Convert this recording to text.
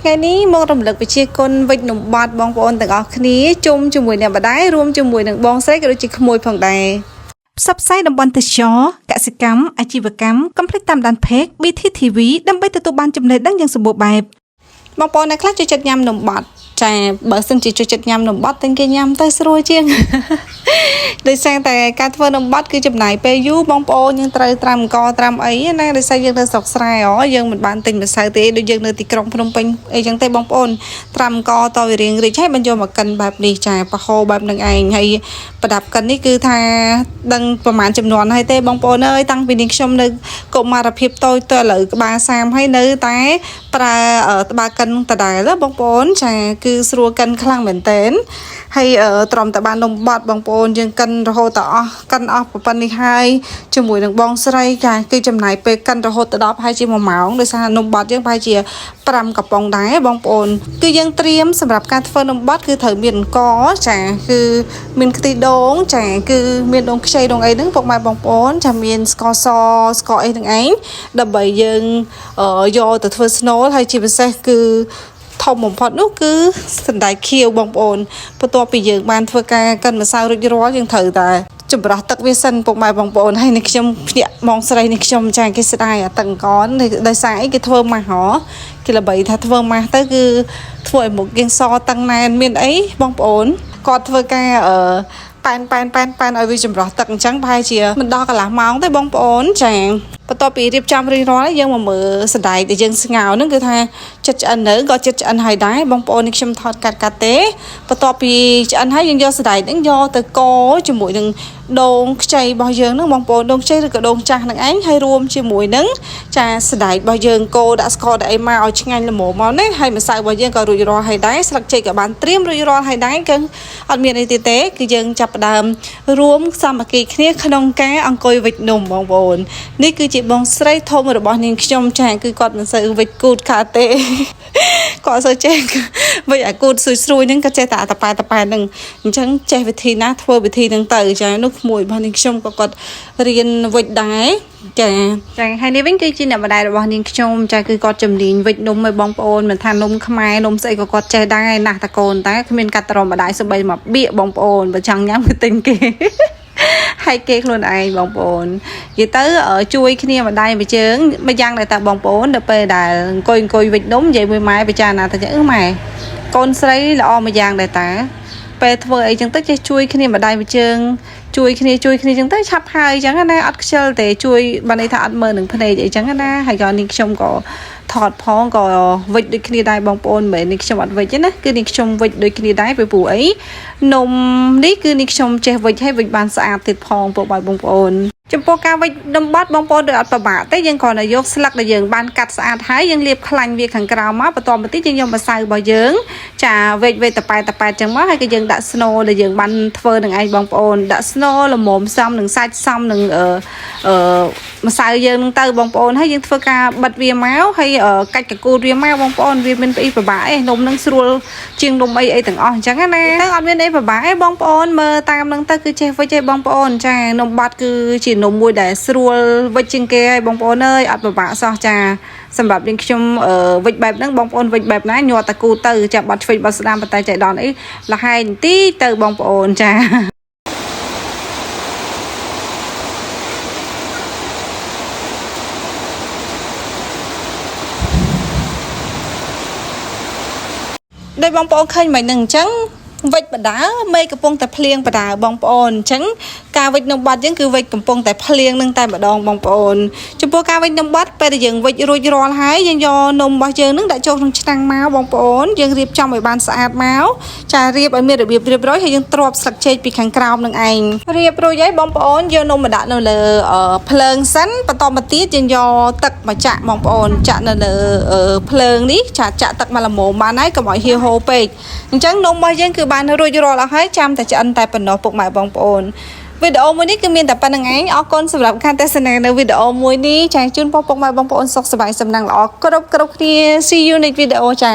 ថ្ងៃនេះមករំលឹកវិជាគុណវិជ្ជនំបត់បងប្អូនទាំងអស់គ្នាជុំជាមួយអ្នកម្ដាយរួមជាមួយនឹងបងស្រីក៏ដូចជាក្មួយផងដែរផ្សព្វផ្សាយតំបន់ទេសចរកសិកម្មអាជីវកម្មកំភ្លេចតាមដាន Page BTTV ដើម្បីទទួលបានចំណេះដឹងយ៉ាងសម្បូរបែបបងប្អូនអ្នកខ្លះចូលចិត្តញ៉ាំនំបត់ចាបើសិនជាចូលចិត្តញ៉ាំនំបត់តែគេញ៉ាំទៅស្រួលជាងដោយសារតែការធ្វើនំបត់គឺចំណាយពេលយូរបងប្អូនយើងត្រូវត្រាំអង្គត្រាំអីណាដោយសារយើងនៅស្រុកស្រែយើងមិនបានទិញម្សៅទេដូចយើងនៅទីក្រុងភ្នំពេញអីចឹងទេបងប្អូនត្រាំអង្គតវារៀងរីកហើយបញ្ចូលមកកិនបែបនេះចាប្រហោបែបនឹងឯងហើយប្រដាប់កិននេះគឺថាដឹងប្រហែលចំនួនហើយទេបងប្អូនអើយតាំងពីនាងខ្ញុំនៅកុមារភាពតូចទៅឥឡូវក្បាល30ហើយនៅតែប្រើត្បាល់កិនដដែលបងប្អូនចាគឺស្រួលកិនខ្លាំងមែនតើហើយទ្រាំតែបាននំបត់បងប្អូនយើងកិនរហូតដល់អស់កិនអស់ប៉ុណ្នេះហើយជាមួយនឹងបងស្រីចាគឺចំណាយពេលកិនរហូតដល់ប្រហែលជា1ម៉ោងដោយសារនំបត់យើងប្រហែលជា5កំប៉ុងដែរបងប្អូនគឺយើងត្រៀមសម្រាប់ការធ្វើនំបត់គឺត្រូវមានអង្គចាគឺមានខ្ទិះដូងចាគឺមានដូងខ្ចីដូងអីហ្នឹងពុកម៉ែបងប្អូនចាមានស្ករសស្ករអីហ្នឹងឯងដើម្បីយើងយកទៅធ្វើស្នូលហើយជាពិសេសគឺធំបំផុតនោះគឺសណ្តែកខៀវបងប្អូនបន្ទាប់ពីយើងបានធ្វើការកិនម្សៅរួចរាល់យើងត្រូវតែចម្រោះទឹកវាសិនពុកម៉ែបងប្អូនហើយនេះខ្ញុំភ្ញាក់ម៉ងស្រីនេះខ្ញុំចាគេស្ដាយអាតឹងកនដោយសារអីគេធ្វើម៉ាស់ហ៎គេល្បីថាធ្វើម៉ាស់ទៅគឺធ្វើឲ្យមុខយើងសតឹងណែនមានអីបងប្អូនគាត់ធ្វើការប៉ែនឲ្យវាចម្រោះទឹកអញ្ចឹងប្រហែលជាមិនដល់កន្លះម៉ោងទេបងប្អូនចាបន្ទាប់ពីរៀបចំរៀងរាល់យើងមកមើលសណ្តែកដែលយើងស្ងោរហ្នឹងគឺថាចិត្តឆ្អិននៅក៏ចិត្តឆ្អិនហើយដែរបងប្អូននេះខ្ញុំថតកាត់ទេបន្ទាប់ពីឆ្អិនហើយយើងយកសណ្តែកហ្នឹងយកទៅកូរជាមួយនឹងដូងខ្ចីរបស់យើងហ្នឹងបងប្អូនដូងខ្ចីឬក៏ដូងចាស់ហ្នឹងឯងហើយរួមជាមួយនឹងចាសណ្តែករបស់យើងកូរដាក់ស្ករដាក់អីមកឲ្យឆ្ងាញ់ល្មមមកណាហើយម្សៅរបស់យើងក៏រួចរាល់ហើយដែរស្លឹកចេកក៏បានត្រៀមរួចរាល់ហើយដែរគឺអត់មានអីទៀតទេគឺយើងចាប់ផ្ដើមរួមសាមគ្គីគ្នាក្នុងការអង្គុយវិចនំបងប្អូននេះគឺជាបងស្រីធំរបស់នាងខ្ញុំចាគឺគាត់មិនសូវវិចគូតខាតទេគាត់សូវចេះវិចអាគូតស្រួយហ្នឹងក៏ចេះតែតប៉ែហ្នឹងអញ្ចឹងចេះវិធីណាធ្វើវិធីហ្នឹងទៅចានោះក្មួយរបស់នាងខ្ញុំក៏គាត់រៀនវិចដែរចាហើយនេះវិញគឺជាអ្នកម្ដាយរបស់នាងខ្ញុំចាគឺគាត់ជំនាញវិចនំឲ្យបងប្អូនមិនថានំខ្មែរនំស្អីក៏គាត់ចេះដែរណាស់តកូនតែគ្មានកាត់ត្រមម្ដាយសបីមកបៀកបងប្អូនបើចង់ញ៉ាំគឺទិញគេហើយគេខ្លួនឯងបងប្អូននិយាយទៅជួយគ្នាម្ដាយមួយជើងមួយយ៉ាងដែរតាបងប្អូនដល់ពេលដែលអង្គុយវិចនំនិយាយមួយម៉ែពិចារណាថាម៉ែកូនស្រីល្អមួយយ៉ាងដែរតាពេលធ្វើអីចឹងទៅចេះជួយគ្នាម្ដាយមួយជើងជួយគ្នាចឹងទៅឆាប់ហើយចឹងណាអត់ខ្ជិលទេជួយបានន័យថាអត់មើលនឹងភ្នែកអីចឹងណាហើយក៏នាងខ្ញុំក៏ថតផងក៏វិចដូចគ្នាដែរបងប្អូនមិនមែននាងខ្ញុំអត់វិចទេណាគឺនាងខ្ញុំវិចដូចគ្នាដែរពីព្រោះអីនំនេះគឺនាងខ្ញុំចេះវិចហើយវិចបានស្អាតទៀតផងពួកបងប្អូនចំពោះការវិចនំបត់បងប្អូនដូចអត់ប្របាក់ទេយើងគ្រាន់តែយកស្លឹកដែលយើងបានកាត់ស្អាតហើយយើងលាបខ្លាញ់វាខាងក្រៅមកបន្តមកទៀតយើងយកម្សៅរបស់យើងចាវេចតប៉ែតចឹងមកហើយក៏យើងដាក់ស្នូលដែលយើងបានធ្វើនឹងឯងបងប្អូនដាក់ស្នូលល្មមសមនឹងសាច់សមនឹងម្សៅយើងនឹងទៅបងប្អូនហើយយើងធ្វើការបិទវាមកហើយកាច់កកូតវាមកបងប្អូនវាមានអីប្របាក់ឯងនំនឹងស្រួលជាងនំអីទាំងអស់អញ្ចឹងណាទៅអត់មានអីប្របាក់ឯងបងប្អូនមើលតាមនឹងទៅគឺចេះវិចឯងបងប្អូនចានំបត់គឺជានំមួយដែលស្រួលវិចជាងគេហើយបងប្អូនអើយអត់ប្របាក់សោះចាសម្រាប់យើងខ្ញុំវិចបែបហ្នឹងបងប្អូនវិចបែបណាញាត់តាគូទៅចាប់បាត់ឆ្វេងបាត់ស្ដាំប៉ុន្តែចៃដន្យអីលហែងទីទៅបងប្អូនចាដោយបងប្អូនឃើញមិនហ្នឹងអញ្ចឹងវិចបដាមេកំពុងតែភ្លៀងបដាបងប្អូនអញ្ចឹងការវិចនំបត់យើងគឺវិចកំពុងតែភ្លៀងនឹងតែម្ដងបងប្អូនចំពោះការវិចនំបត់ពេលដែលយើងវិចរួចរាល់ហើយយើងយកនំរបស់យើងនឹងដាក់ចូលក្នុងឆ្នាំងមកបងប្អូនយើងរៀបចំឲ្យបានស្អាតមកចារៀបឲ្យមានរបៀបរៀបរយហើយយើងទ្រាប់ស្លឹកចេកពីខាងក្រោមនឹងឯងរៀបរួចហើយបងប្អូនយកនំមកដាក់នៅលើភ្លើងសិនបន្តមកទៀតយើងយកទឹកមកចាក់បងប្អូនចាក់នៅលើភ្លើងនេះចាក់ទឹកមកល្មមបានហើយកុំឲ្យហៀវហូរពេកអញ្ចឹងនំរបស់យើងគឺបានរួចរាល់អស់ហើយចាំតែឆ្អិនតែប៉ុណ្ណោះពុកម៉ែបងប្អូនវីដេអូមួយនេះគឺមានតែប៉ុណ្្នឹងឯងអរគុណសម្រាប់ការទស្សនានៅវីដេអូមួយនេះចាជូនពុកម៉ែបងប្អូនសុខសប្បាយសំណាងល្អគ្រប់គ្នា See you next video ចា